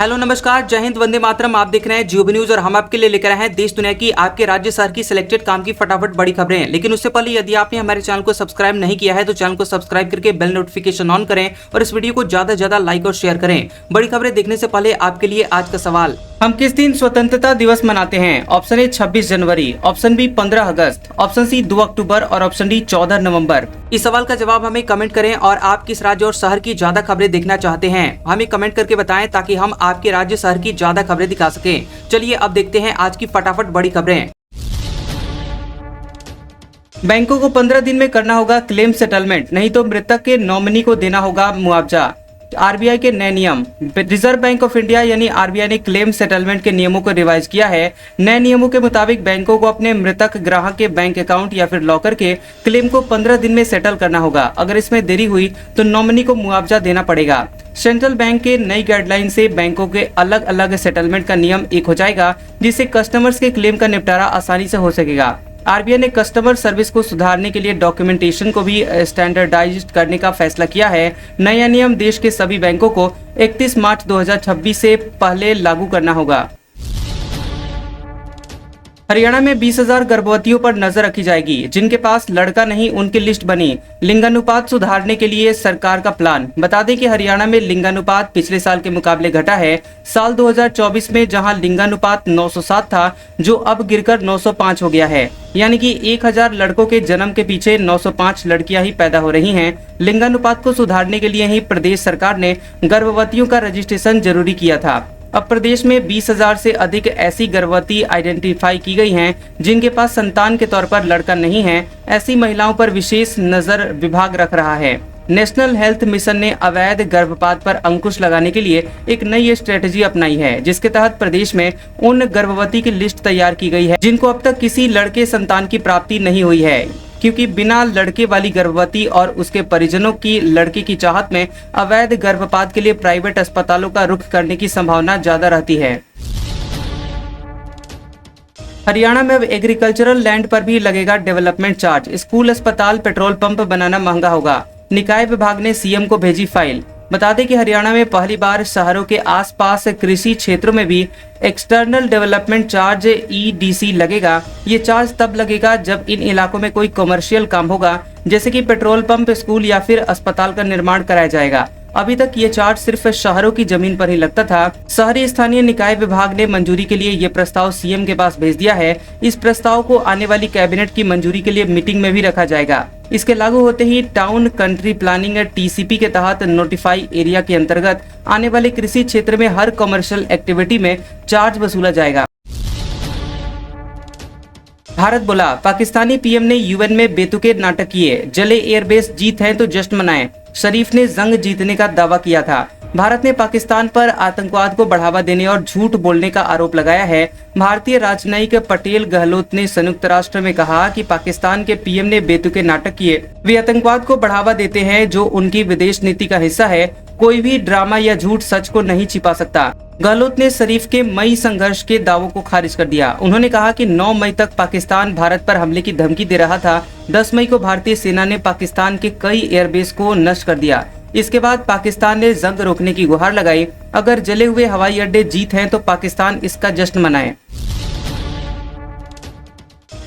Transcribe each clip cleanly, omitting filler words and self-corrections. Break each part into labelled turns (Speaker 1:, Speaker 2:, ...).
Speaker 1: Hello नमस्कार, जय हिंद, वंदे मातरम। आप देख रहे हैं जियो न्यूज और हम आपके लिए लेकर आए हैं देश दुनिया की, आपके राज्य शहर की सिलेक्टेड काम की फटाफट बड़ी खबरें। लेकिन उससे पहले यदि आपने हमारे चैनल को सब्सक्राइब नहीं किया है तो चैनल को सब्सक्राइब करके बेल नोटिफिकेशन ऑन करें और इस वीडियो को ज्यादा से ज्यादा लाइक और शेयर करें। बड़ी खबरें देखने से पहले आपके लिए आज का सवाल, हम किस दिन स्वतंत्रता दिवस मनाते हैं? ऑप्शन ए 26 जनवरी, ऑप्शन बी 15 अगस्त, ऑप्शन सी 2 अक्टूबर और ऑप्शन डी 14 नवंबर। इस सवाल का जवाब हमें कमेंट करें और आप किस राज्य और शहर की ज्यादा खबरें देखना चाहते हैं हमें कमेंट करके बताएं ताकि हम आपके राज्य शहर की ज्यादा खबरें दिखा सकें। चलिए अब देखते हैं आज की फटाफट बड़ी खबरें। बैंकों को 15 दिन में करना होगा क्लेम सेटलमेंट, नहीं तो मृतक के नॉमिनी को देना होगा मुआवजा। आरबीआई के नए नियम, रिजर्व बैंक ऑफ इंडिया यानी आरबीआई ने क्लेम सेटलमेंट के नियमों को रिवाइज किया है। नए नियमों के मुताबिक बैंकों को अपने मृतक ग्राहक के बैंक अकाउंट या फिर लॉकर के क्लेम को 15 दिन में सेटल करना होगा। अगर इसमें देरी हुई तो नॉमिनी को मुआवजा देना पड़ेगा। सेंट्रल बैंक के नई गाइडलाइन से बैंकों के अलग अलग सेटलमेंट का नियम एक हो जाएगा, जिससे कस्टमर्स के क्लेम का निपटारा आसानी से हो सकेगा। आरबीआई ने कस्टमर सर्विस को सुधारने के लिए डॉक्यूमेंटेशन को भी स्टैंडर्डाइज्ड करने का फैसला किया है। नया नियम देश के सभी बैंकों को 31 मार्च 2026 से पहले लागू करना होगा। हरियाणा में 20,000 गर्भवतियों पर नजर रखी जाएगी जिनके पास लड़का नहीं उनकी लिस्ट बनी। लिंगानुपात सुधारने के लिए सरकार का प्लान। बता दें कि हरियाणा में लिंगानुपात पिछले साल के मुकाबले घटा है। साल 2024 में जहां लिंगानुपात 907 था, जो अब गिरकर 905 हो गया है। यानी कि 1000 लड़कों के जन्म के पीछे 905 लड़कियां ही पैदा हो रही हैं। लिंगानुपात को सुधारने के लिए ही प्रदेश सरकार ने गर्भवतियों का रजिस्ट्रेशन जरूरी किया था। अब प्रदेश में 20,000 से अधिक ऐसी गर्भवती आइडेंटिफाई की गई हैं जिनके पास संतान के तौर पर लड़का नहीं है। ऐसी महिलाओं पर विशेष नजर विभाग रख रहा है। नेशनल हेल्थ मिशन ने अवैध गर्भपात पर अंकुश लगाने के लिए एक नई स्ट्रेटेजी अपनाई है, जिसके तहत प्रदेश में उन गर्भवती की लिस्ट तैयार की गई है जिनको अब तक किसी लड़के संतान की प्राप्ति नहीं हुई है, क्योंकि बिना लड़के वाली गर्भवती और उसके परिजनों की लड़के की चाहत में अवैध गर्भपात के लिए प्राइवेट अस्पतालों का रुख करने की संभावना ज्यादा रहती है। हरियाणा में अब एग्रीकल्चरल लैंड पर भी लगेगा डेवलपमेंट चार्ज। स्कूल, अस्पताल, पेट्रोल पंप बनाना महंगा होगा। निकाय विभाग ने सीएम को भेजी फाइल। बता दें कि हरियाणा में पहली बार शहरों के आसपास कृषि क्षेत्रों में भी एक्सटर्नल डेवलपमेंट चार्ज ईडीसी लगेगा। ये चार्ज तब लगेगा जब इन इलाकों में कोई कमर्शियल काम होगा, जैसे कि पेट्रोल पंप, स्कूल या फिर अस्पताल का निर्माण कराया जाएगा। अभी तक ये चार्ज सिर्फ शहरों की जमीन पर ही लगता था। शहरी स्थानीय निकाय विभाग ने मंजूरी के लिए ये प्रस्ताव सीएम के पास भेज दिया है। इस प्रस्ताव को आने वाली कैबिनेट की मंजूरी के लिए मीटिंग में भी रखा जाएगा। इसके लागू होते ही टाउन कंट्री प्लानिंग टीसीपी के तहत नोटिफाई एरिया के अंतर्गत आने वाले कृषि क्षेत्र में हर कमर्शियल एक्टिविटी में चार्ज वसूला जाएगा। भारत बोला, पाकिस्तानी पीएम ने यूएन में बेतुके नाटक किए। जले एयरबेस, जीत है तो जश्न मनाएं। शरीफ ने जंग जीतने का दावा किया था। भारत ने पाकिस्तान पर आतंकवाद को बढ़ावा देने और झूठ बोलने का आरोप लगाया है। भारतीय राजनयिक पटेल गहलोत ने संयुक्त राष्ट्र में कहा कि पाकिस्तान के पीएम ने बेतुके नाटक किए। वे आतंकवाद को बढ़ावा देते हैं जो उनकी विदेश नीति का हिस्सा है। कोई भी ड्रामा या झूठ सच को नहीं छिपा सकता। गहलोत ने शरीफ के मई संघर्ष के दावों को खारिज कर दिया। उन्होंने कहा कि 9 मई तक पाकिस्तान भारत पर हमले की धमकी दे रहा था। 10 मई को भारतीय सेना ने पाकिस्तान के कई एयरबेस को नष्ट कर दिया। इसके बाद पाकिस्तान ने जंग रोकने की गुहार लगाई। अगर जले हुए हवाई अड्डे जीत हैं तो पाकिस्तान इसका जश्न मनाए।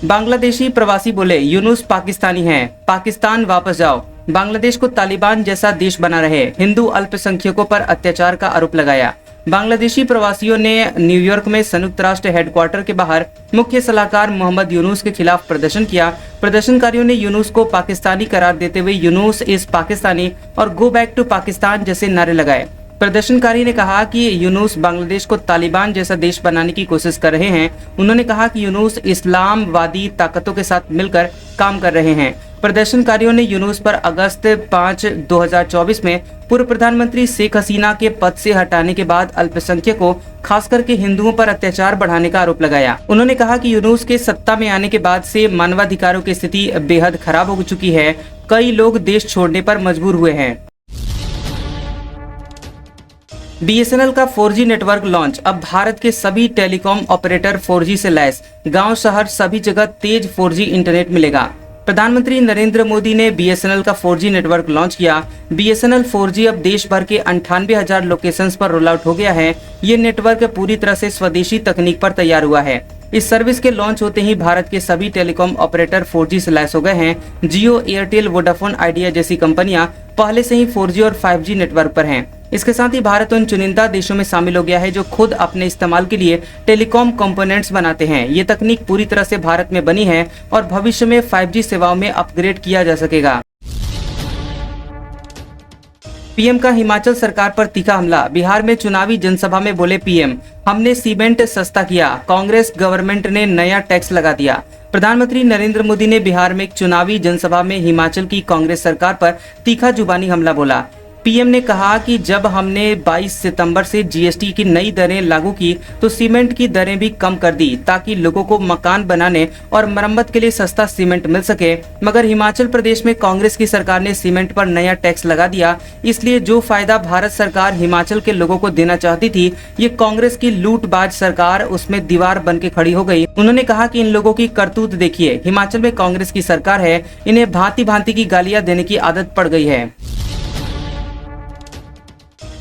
Speaker 1: बांग्लादेशी प्रवासी बोले, यूनुस पाकिस्तानी हैं, पाकिस्तान वापस जाओ। बांग्लादेश को तालिबान जैसा देश बना रहे। हिंदू अल्पसंख्यकों पर अत्याचार का आरोप लगाया। बांग्लादेशी प्रवासियों ने न्यूयॉर्क में संयुक्त राष्ट्र हेडक्वार्टर के बाहर मुख्य सलाहकार मोहम्मद यूनुस के खिलाफ प्रदर्शन किया। प्रदर्शनकारियों ने यूनुस को पाकिस्तानी करार देते हुए यूनुस इज पाकिस्तानी और गो बैक टू पाकिस्तान जैसे नारे लगाए। प्रदर्शनकारी ने कहा कि यूनुस बांग्लादेश को तालिबान जैसा देश बनाने की कोशिश कर रहे हैं। उन्होंने कहा कि यूनुस इस्लामवादी ताकतों के साथ मिलकर काम कर रहे हैं। प्रदर्शनकारियों ने यूनुस पर अगस्त 5, 2024 में पूर्व प्रधानमंत्री शेख हसीना के पद से हटाने के बाद अल्पसंख्यकों, खास करके हिंदुओं पर अत्याचार बढ़ाने का आरोप लगाया। उन्होंने कहा कि यूनुस के सत्ता में आने के बाद से मानवाधिकारों की स्थिति बेहद खराब हो चुकी है। कई लोग देश छोड़ने पर मजबूर हुए हैं। बीएसएनएल का 4G नेटवर्क लॉन्च। अब भारत के सभी टेलीकॉम ऑपरेटर 4G से लैस। गांव शहर सभी जगह तेज 4G इंटरनेट मिलेगा। प्रधानमंत्री नरेंद्र मोदी ने BSNL का 4G नेटवर्क लॉन्च किया। BSNL 4G अब देश भर के 98,000 लोकेशंस पर रोल आउट हो गया है। ये नेटवर्क पूरी तरह से स्वदेशी तकनीक पर तैयार हुआ है। इस सर्विस के लॉन्च होते ही भारत के सभी टेलीकॉम ऑपरेटर 4G से लैस हो गए हैं। जियो, एयरटेल, वोडाफोन आइडिया जैसी कंपनियां पहले से ही 4G और 5G नेटवर्क पर हैं। इसके साथ ही भारत उन चुनिंदा देशों में शामिल हो गया है जो खुद अपने इस्तेमाल के लिए टेलीकॉम कंपोनेंट्स बनाते हैं। ये तकनीक पूरी तरह से भारत में बनी है और भविष्य में 5G सेवाओं में अपग्रेड किया जा सकेगा। पीएम का हिमाचल सरकार पर तीखा हमला। बिहार में चुनावी जनसभा में बोले पीएम, हमने सीमेंट सस्ता किया, कांग्रेस गवर्नमेंट ने नया टैक्स लगा दिया। प्रधानमंत्री नरेंद्र मोदी ने बिहार में एक चुनावी जनसभा में हिमाचल की कांग्रेस सरकार पर तीखा जुबानी हमला बोला। पीएम ने कहा कि जब हमने 22 सितंबर से जीएसटी की नई दरें लागू की तो सीमेंट की दरें भी कम कर दी ताकि लोगों को मकान बनाने और मरम्मत के लिए सस्ता सीमेंट मिल सके। मगर हिमाचल प्रदेश में कांग्रेस की सरकार ने सीमेंट पर नया टैक्स लगा दिया। इसलिए जो फायदा भारत सरकार हिमाचल के लोगों को देना चाहती थी, ये कांग्रेस की लूटबाज सरकार उसमें दीवार बन के खड़ी हो गई। उन्होंने कहा कि इन लोगों की करतूत देखिए, हिमाचल में कांग्रेस की सरकार है, इन्हें भांति भांति की गालियां देने की आदत पड़ गई है।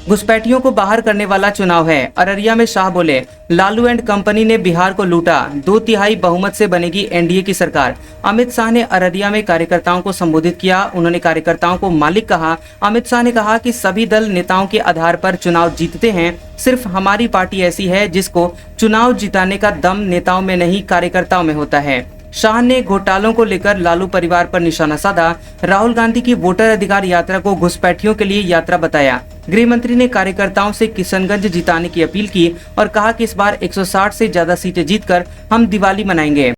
Speaker 1: घुसपैठियों को बाहर करने वाला चुनाव है। अररिया में शाह बोले, लालू एंड कंपनी ने बिहार को लूटा, 2/3 बहुमत से बनेगी एनडीए की सरकार। अमित शाह ने अररिया में कार्यकर्ताओं को संबोधित किया। उन्होंने कार्यकर्ताओं को मालिक कहा। अमित शाह ने कहा कि सभी दल नेताओं के आधार पर चुनाव जीतते हैं, सिर्फ हमारी पार्टी ऐसी है जिसको चुनाव जिताने का दम नेताओं में नहीं कार्यकर्ताओं में होता है। शाह ने घोटालों को लेकर लालू परिवार पर निशाना साधा। राहुल गांधी की वोटर अधिकार यात्रा को घुसपैठियों के लिए यात्रा बताया। गृह मंत्री ने कार्यकर्ताओं से किशनगंज जिताने की अपील की और कहा कि इस बार 160 से ज्यादा सीटें जीतकर हम दिवाली मनाएंगे।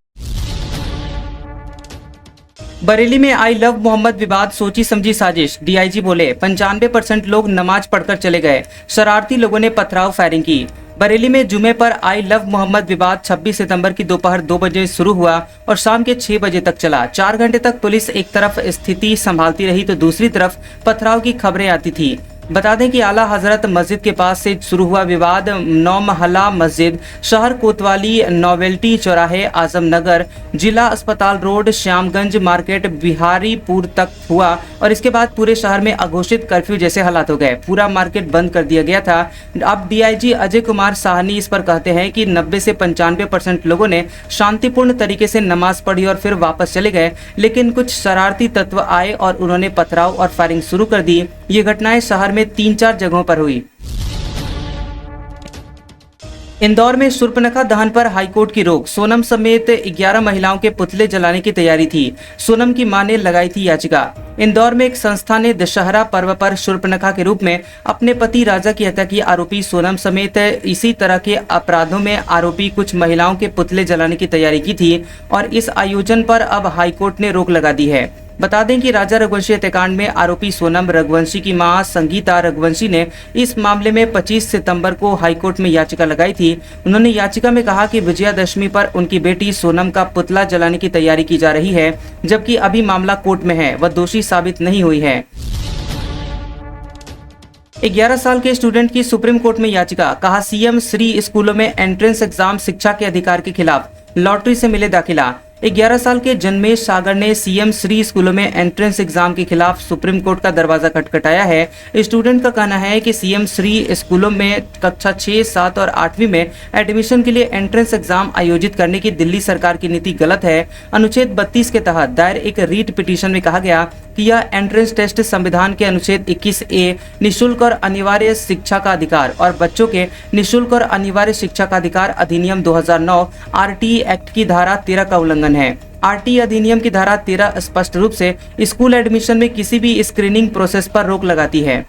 Speaker 1: बरेली में आई लव मोहम्मद विवाद सोची समझी साजिश। डीआईजी बोले, 95% लोग नमाज पढ़कर चले गए, शरारती लोगों ने पथराव फायरिंग की। बरेली में जुमे पर आई लव मोहम्मद विवाद 26 सितंबर की दोपहर 2 बजे शुरू हुआ और शाम के 6 बजे तक चला। 4 घंटे तक पुलिस एक तरफ स्थिति संभालती रही तो दूसरी तरफ पथराव की खबरें आती थी। बता दें कि आला हजरत मस्जिद के पास से शुरू हुआ विवाद 9 महला मस्जिद, शहर कोतवाली, नोवेल्टी चौराहे, आजम नगर, जिला अस्पताल रोड, श्यामगंज मार्केट, बिहारीपुर तक हुआ और इसके बाद पूरे शहर में अघोषित कर्फ्यू जैसे हालात हो गए। पूरा मार्केट बंद कर दिया गया था। अब डीआईजी अजय कुमार साहनी इस पर कहते हैं कि 90 से 95% लोगों ने शांतिपूर्ण तरीके से नमाज पढ़ी और फिर वापस चले गए, लेकिन कुछ शरारती तत्व आए और उन्होंने पथराव और फायरिंग शुरू कर दी। ये घटनाएं शहर में 3-4 जगहों पर हुई। इंदौर में शूर्पणखा दहन पर हाईकोर्ट की रोक। सोनम समेत 11 महिलाओं के पुतले जलाने की तैयारी थी। सोनम की मां ने लगाई थी याचिका। इंदौर में एक संस्था ने दशहरा पर्व पर शूर्पणखा के रूप में अपने पति राजा की हत्या की आरोपी सोनम समेत इसी तरह के अपराधों में आरोपी कुछ महिलाओं के पुतले जलाने की तैयारी की थी और इस आयोजन पर अब हाईकोर्ट ने रोक लगा दी है। बता दें कि राजा रघुवंशी हत्याकांड में आरोपी सोनम रघुवंशी की मां संगीता रघुवंशी ने इस मामले में 25 सितंबर को हाईकोर्ट में याचिका लगाई थी। उन्होंने याचिका में कहा कि विजयादशमी पर उनकी बेटी सोनम का पुतला जलाने की तैयारी की जा रही है, जबकि अभी मामला कोर्ट में है, वह दोषी साबित नहीं हुई है। 11 साल के स्टूडेंट की सुप्रीम कोर्ट में याचिका। कहा, सीएम श्री स्कूलों में एंट्रेंस एग्जाम शिक्षा के अधिकार के खिलाफ, लॉटरी से मिले दाखिला। 11 साल के जन्मेश सागर ने सीएम श्री स्कूलों में एंट्रेंस एग्जाम के खिलाफ सुप्रीम कोर्ट का दरवाजा खटखटाया है। स्टूडेंट का कहना है कि सीएम श्री स्कूलों में कक्षा 6, 7 और 8वीं में एडमिशन के लिए एंट्रेंस एग्जाम आयोजित करने की दिल्ली सरकार की नीति गलत है। अनुच्छेद 32 के तहत दायर एक रीट पिटीशन में कहा गया कि यह एंट्रेंस टेस्ट संविधान के अनुच्छेद 21A निःशुल्क और अनिवार्य शिक्षा का अधिकार और बच्चों के निःशुल्क और अनिवार्य शिक्षा का अधिकार अधिनियम 2009 आरटी एक्ट की धारा 13 का उल्लंघन है। आरटी अधिनियम की धारा 13 स्पष्ट रूप से स्कूल एडमिशन में किसी भी स्क्रीनिंग प्रोसेस पर रोक लगाती है।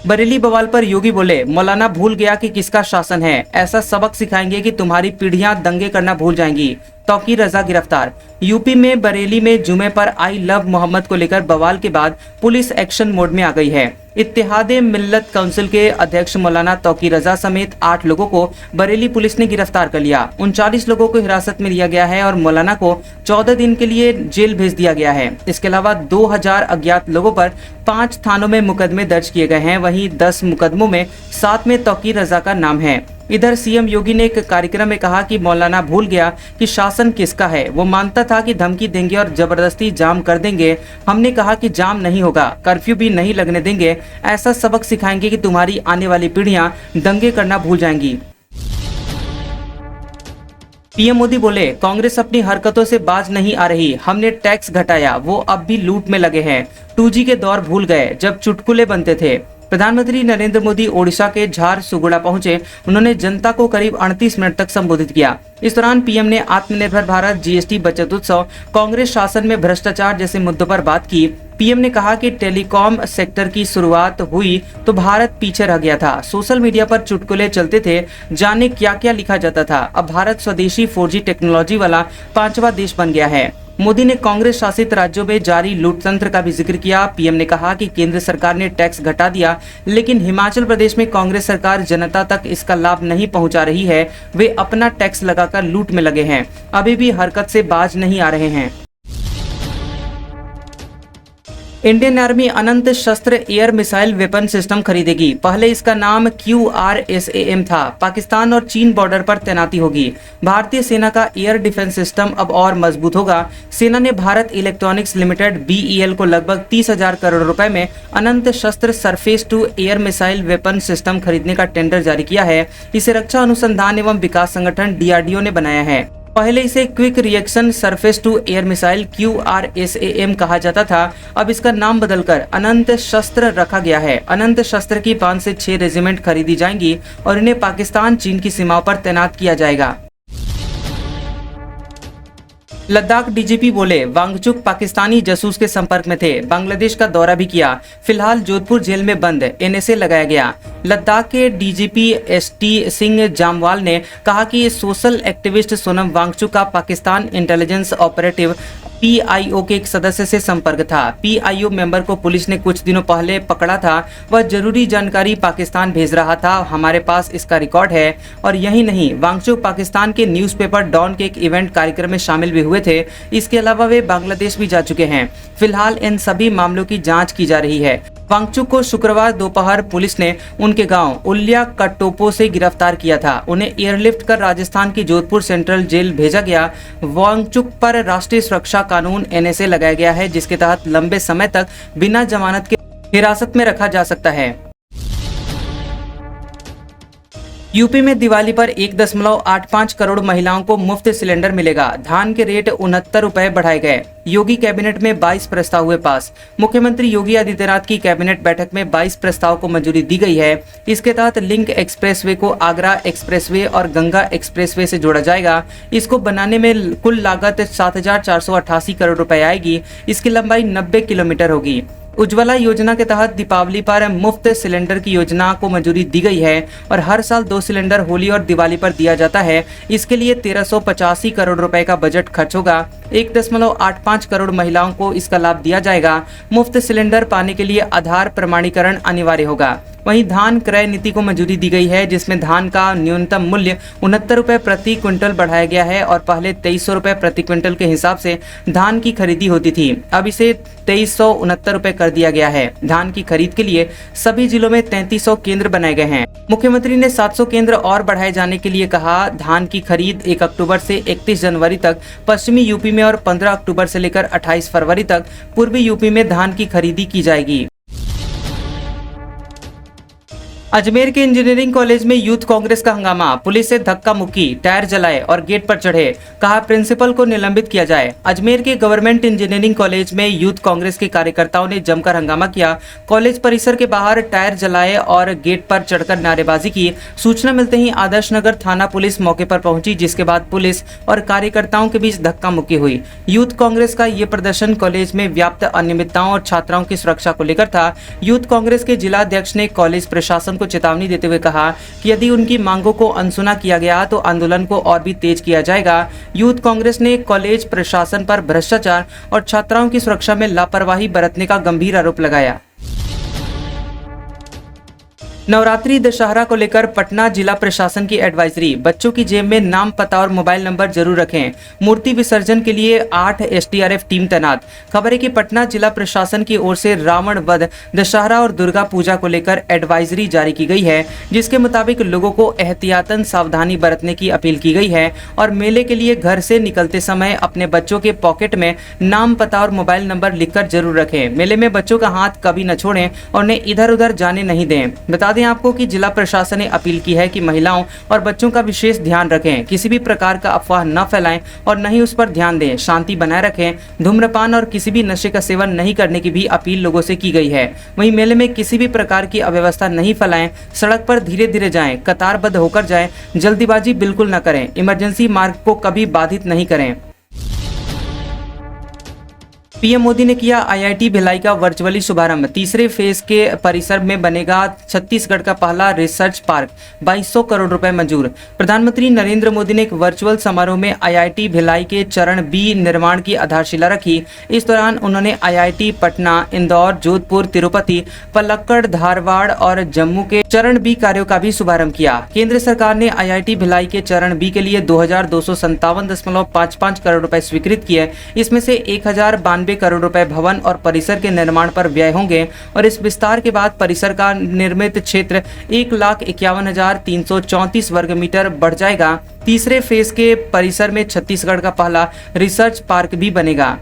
Speaker 1: बरेली बवाल पर योगी बोले, मौलाना भूल गया कि किसका शासन है, ऐसा सबक सिखाएंगे कि तुम्हारी पीढ़ियां दंगे करना भूल जाएंगी। तौकीर रजा गिरफ्तार। यूपी में बरेली में जुमे पर आई लव मोहम्मद को लेकर बवाल के बाद पुलिस एक्शन मोड में आ गई है। इत्तेहादे मिल्लत काउंसिल के अध्यक्ष मौलाना तौकीर रजा समेत 8 लोगों को बरेली पुलिस ने गिरफ्तार कर लिया। 39 लोगों को हिरासत में लिया गया है और मौलाना को 14 दिन के लिए जेल भेज दिया गया है। इसके अलावा 2000 अज्ञात लोगों पर 5 थानों में मुकदमे दर्ज किए गए हैं। वहीं 10 मुकदमों में 7 में तौकीर रजा का नाम है। इधर सीएम योगी ने एक कार्यक्रम में कहा कि मौलाना भूल गया कि शासन किसका है। वो मानता था कि धमकी देंगे और जबरदस्ती जाम कर देंगे। हमने कहा कि जाम नहीं होगा, कर्फ्यू भी नहीं लगने देंगे। ऐसा सबक सिखाएंगे कि तुम्हारी आने वाली पीढ़ियां दंगे करना भूल जाएंगी। पीएम मोदी बोले, कांग्रेस अपनी हरकतों से बाज नहीं आ रही। हमने टैक्स घटाया, वो अब भी लूट में लगे हैं। 2G के दौर भूल गए जब चुटकुले बनते थे। प्रधानमंत्री नरेंद्र मोदी ओडिशा के झारसुगुड़ा पहुंचे। उन्होंने जनता को करीब 38 मिनट तक संबोधित किया। इस दौरान पीएम ने आत्मनिर्भर भारत, जीएसटी बचत उत्सव, कांग्रेस शासन में भ्रष्टाचार जैसे मुद्दों पर बात की। पीएम ने कहा कि टेलीकॉम सेक्टर की शुरुआत हुई तो भारत पीछे रह गया था। सोशल मीडिया पर चुटकुले चलते थे, जाने क्या क्या लिखा जाता था। अब भारत स्वदेशी 4G टेक्नोलॉजी वाला 5वां देश बन गया है। मोदी ने कांग्रेस शासित राज्यों में जारी लूट तंत्र का भी जिक्र किया। पीएम ने कहा कि केंद्र सरकार ने टैक्स घटा दिया, लेकिन हिमाचल प्रदेश में कांग्रेस सरकार जनता तक इसका लाभ नहीं पहुंचा रही है। वे अपना टैक्स लगाकर लूट में लगे हैं, अभी भी हरकत से बाज नहीं आ रहे हैं। इंडियन आर्मी अनंत शस्त्र एयर मिसाइल वेपन सिस्टम खरीदेगी। पहले इसका नाम QRSAM था। पाकिस्तान और चीन बॉर्डर पर तैनाती होगी। भारतीय सेना का एयर डिफेंस सिस्टम अब और मजबूत होगा। सेना ने भारत इलेक्ट्रॉनिक्स लिमिटेड BEL को लगभग 30,000 करोड़ रुपए में Anant Shastra surface to air missile weapon system खरीदने का टेंडर जारी किया है। इसे रक्षा अनुसंधान एवं विकास संगठन DRDO ने बनाया है। पहले इसे quick reaction surface to air missile QRSAM कहा जाता था। अब इसका नाम बदलकर अनंत शस्त्र रखा गया है। अनंत शस्त्र की 5 से 6 रेजिमेंट खरीदी जाएंगी और इन्हें पाकिस्तान चीन की सीमाओं पर तैनात किया जाएगा। लद्दाख डीजीपी बोले, वांगचुक पाकिस्तानी जासूस के संपर्क में थे। बांग्लादेश का दौरा भी किया। फिलहाल जोधपुर जेल में बंद, NSA लगाया गया। लद्दाख के डीजीपी ST सिंह जामवाल ने कहा कि सोशल एक्टिविस्ट सोनम वांगचुक का पाकिस्तान इंटेलिजेंस ऑपरेटिव PIO के एक सदस्य से संपर्क था। PIO मेंबर को पुलिस ने कुछ दिनों पहले पकड़ा था। वह जरूरी जानकारी पाकिस्तान भेज रहा था। हमारे पास इसका रिकॉर्ड है। और यही नहीं, वांगचुक पाकिस्तान के न्यूज़पेपर डॉन के एक इवेंट कार्यक्रम में शामिल भी हुए थे। इसके अलावा वे बांग्लादेश भी जा चुके हैं। फिलहाल इन सभी मामलों की जाँच की जा रही है। वांगचुक को शुक्रवार दोपहर पुलिस ने उनके गांव उल्या कटोपो से गिरफ्तार किया था। उन्हें एयरलिफ्ट कर राजस्थान की जोधपुर सेंट्रल जेल भेजा गया। वांगचुक पर राष्ट्रीय सुरक्षा कानून NSA लगाया गया है, जिसके तहत लंबे समय तक बिना जमानत के हिरासत में रखा जा सकता है। यूपी में दिवाली पर 1.85 करोड़ महिलाओं को मुफ्त सिलेंडर मिलेगा। धान के रेट 69 रुपए बढ़ाए गए। योगी कैबिनेट में 22 प्रस्ताव हुए पास। मुख्यमंत्री योगी आदित्यनाथ की कैबिनेट बैठक में 22 प्रस्ताव को मंजूरी दी गई है। इसके तहत लिंक एक्सप्रेसवे को आगरा एक्सप्रेसवे और गंगा एक्सप्रेसवे से जोड़ा जाएगा। इसको बनाने में कुल लागत 7,488 करोड़ रुपए आएगी। इसकी लंबाई 90 किलोमीटर होगी। उज्ज्वला योजना के तहत दीपावली पर मुफ्त सिलेंडर की योजना को मंजूरी दी गई है और हर साल 2 सिलेंडर होली और दिवाली पर दिया जाता है। इसके लिए 1385 करोड़ रुपए का बजट खर्च होगा। 1.85 करोड़ महिलाओं को इसका लाभ दिया जाएगा। मुफ्त सिलेंडर पाने के लिए आधार प्रमाणीकरण अनिवार्य होगा। वहीं धान क्रय नीति को मंजूरी दी गई है, जिसमें धान का न्यूनतम मूल्य 69 रुपए प्रति क्विंटल बढ़ाया गया है और पहले 2300 रुपए प्रति क्विंटल के हिसाब से धान की खरीदी होती थी। अब इसे 2369 रुपए कर दिया गया है। धान की खरीद के लिए सभी जिलों में 3300 केंद्र बनाए गए हैं। मुख्यमंत्री ने 700 केंद्र और बढ़ाए जाने के लिए कहा। धान की खरीद 1 अक्टूबर से 31 जनवरी तक पश्चिमी यूपी में और 15 अक्टूबर से लेकर 28 फरवरी तक पूर्वी यूपी में धान की खरीदी की जाएगी। अजमेर के इंजीनियरिंग कॉलेज में यूथ कांग्रेस का हंगामा। पुलिस से धक्का मुक्की, टायर जलाए और गेट पर चढ़े। कहा प्रिंसिपल को निलंबित किया जाए। अजमेर के गवर्नमेंट इंजीनियरिंग कॉलेज में यूथ कांग्रेस के कार्यकर्ताओं ने जमकर हंगामा किया। कॉलेज परिसर के बाहर टायर जलाए और गेट पर चढ़कर नारेबाजी की। सूचना मिलते ही आदर्श नगर थाना पुलिस मौके पर पहुंची, जिसके बाद पुलिस और कार्यकर्ताओं के बीच धक्का मुक्की हुई। यूथ कांग्रेस का ये प्रदर्शन कॉलेज में व्याप्त अनियमितताओं और छात्राओं की सुरक्षा को लेकर था। यूथ कांग्रेस के जिला अध्यक्ष ने कॉलेज प्रशासन को चेतावनी देते हुए कहा कि यदि उनकी मांगों को अनसुना किया गया तो आंदोलन को और भी तेज किया जाएगा। यूथ कांग्रेस ने कॉलेज प्रशासन पर भ्रष्टाचार और छात्राओं की सुरक्षा में लापरवाही बरतने का गंभीर आरोप लगाया। नवरात्रि दशहरा को लेकर पटना जिला प्रशासन की एडवाइजरी। बच्चों की जेब में नाम, पता और मोबाइल नंबर जरूर रखें। मूर्ति विसर्जन के लिए 8 एसडीआरएफ टीम तैनात। खबर है कि पटना जिला प्रशासन की ओर से रावण वध, दशहरा और दुर्गा पूजा को लेकर एडवाइजरी जारी की गई है, जिसके मुताबिक लोगों को एहतियातन सावधानी बरतने की अपील की गई है और मेले के लिए घर से निकलते समय अपने बच्चों के पॉकेट में नाम, पता और मोबाइल नंबर लिखकर जरूर रखें। मेले में बच्चों का हाथ कभी न छोड़ें और उन्हें इधर उधर जाने नहीं दें। बता दें आपको कि जिला प्रशासन ने अपील की है कि महिलाओं और बच्चों का विशेष ध्यान रखें, किसी भी प्रकार का अफवाह न फैलाएं और न ही उस पर ध्यान दें, शांति बनाए रखें। धूम्रपान और किसी भी नशे का सेवन नहीं करने की भी अपील लोगों से की गई है। वहीं मेले में किसी भी प्रकार की अव्यवस्था नहीं फैलाएं, सड़क पर धीरे धीरे जाएं, कतारबद्ध होकर जाएं, जल्दीबाजी बिल्कुल न करें, इमरजेंसी मार्ग को कभी बाधित नहीं करें। पीएम मोदी ने किया आईआईटी भिलाई का वर्चुअली शुभारंभ। तीसरे फेज के परिसर में बनेगा छत्तीसगढ़ का पहला रिसर्च पार्क। 2200 करोड़ रुपए मंजूर। प्रधानमंत्री नरेंद्र मोदी ने एक वर्चुअल समारोह में आईआईटी भिलाई के चरण बी निर्माण की आधारशिला रखी। इस दौरान उन्होंने आईआईटी पटना, इंदौर, जोधपुर, तिरुपति, पलक्कड़, धारवाड़ और जम्मू के चरण बी कार्यों का भी शुभारंभ किया। केंद्र सरकार ने आईआईटी भिलाई के चरण बी के लिए 2257.55 करोड़ रुपए स्वीकृत किए। इसमें से 1092 करोड़ रुपए भवन और परिसर के निर्माण पर व्यय होंगे और इस विस्तार के बाद परिसर का निर्मित क्षेत्र 1,51,334 वर्ग मीटर बढ़ जाएगा। तीसरे फेज के परिसर में छत्तीसगढ़ का पहला रिसर्च पार्क भी बनेगा।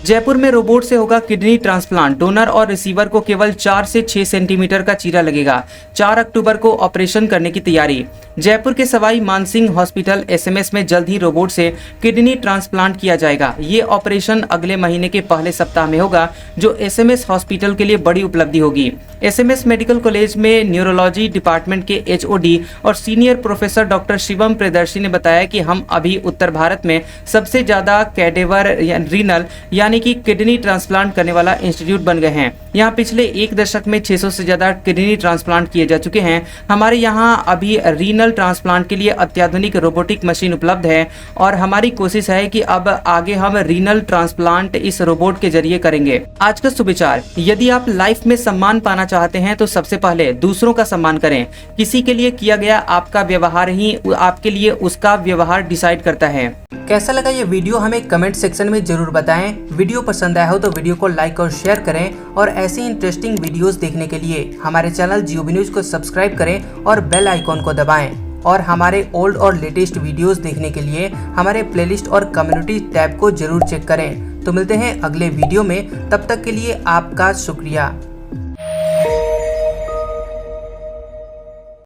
Speaker 1: जयपुर में रोबोट से होगा किडनी ट्रांसप्लांट। डोनर और रिसीवर को केवल 4 से 6 सेंटीमीटर का चीरा लगेगा। 4 अक्टूबर को ऑपरेशन करने की तैयारी। जयपुर के सवाई मानसिंह हॉस्पिटल एसएमएस में जल्द ही रोबोट से किडनी ट्रांसप्लांट किया जाएगा। ये ऑपरेशन अगले महीने के पहले सप्ताह में होगा, जो एसएमएस हॉस्पिटल के लिए बड़ी उपलब्धि होगी। एसएमएस मेडिकल कॉलेज में न्यूरोलॉजी डिपार्टमेंट के एचओडी और senior professor doctor Shivam Priyadarshi ने बताया कि हम अभी उत्तर भारत में सबसे ज्यादा कैडेवर रीनल यानी कि किडनी ट्रांसप्लांट करने वाला इंस्टीट्यूट बन गए हैं। यहाँ पिछले 1 दशक में 600 से ज्यादा किडनी ट्रांसप्लांट किए जा चुके हैं। हमारे यहाँ अभी रीनल ट्रांसप्लांट के लिए अत्याधुनिक रोबोटिक मशीन उपलब्ध है और हमारी कोशिश है कि अब आगे हम रीनल ट्रांसप्लांट इस रोबोट के जरिए करेंगे। आज का सुविचार, यदि आप लाइफ में सम्मान पाना चाहते हैं तो सबसे पहले दूसरों का सम्मान करें। किसी के लिए किया गया आपका व्यवहार ही आपके लिए उसका व्यवहार डिसाइड करता है। कैसा लगा ये वीडियो हमें कमेंट सेक्शन में जरूर बताएं। वीडियो पसंद आया हो तो वीडियो को लाइक और शेयर करें और ऐसी इंटरेस्टिंग वीडियोस देखने के लिए हमारे चैनल जियोबी न्यूज को सब्सक्राइब करें और बेल आइकॉन को दबाएं। और हमारे ओल्ड और लेटेस्ट वीडियोस देखने के लिए हमारे प्लेलिस्ट और कम्युनिटी टैब को जरूर चेक करें। तो मिलते हैं अगले वीडियो में, तब तक के लिए आपका शुक्रिया।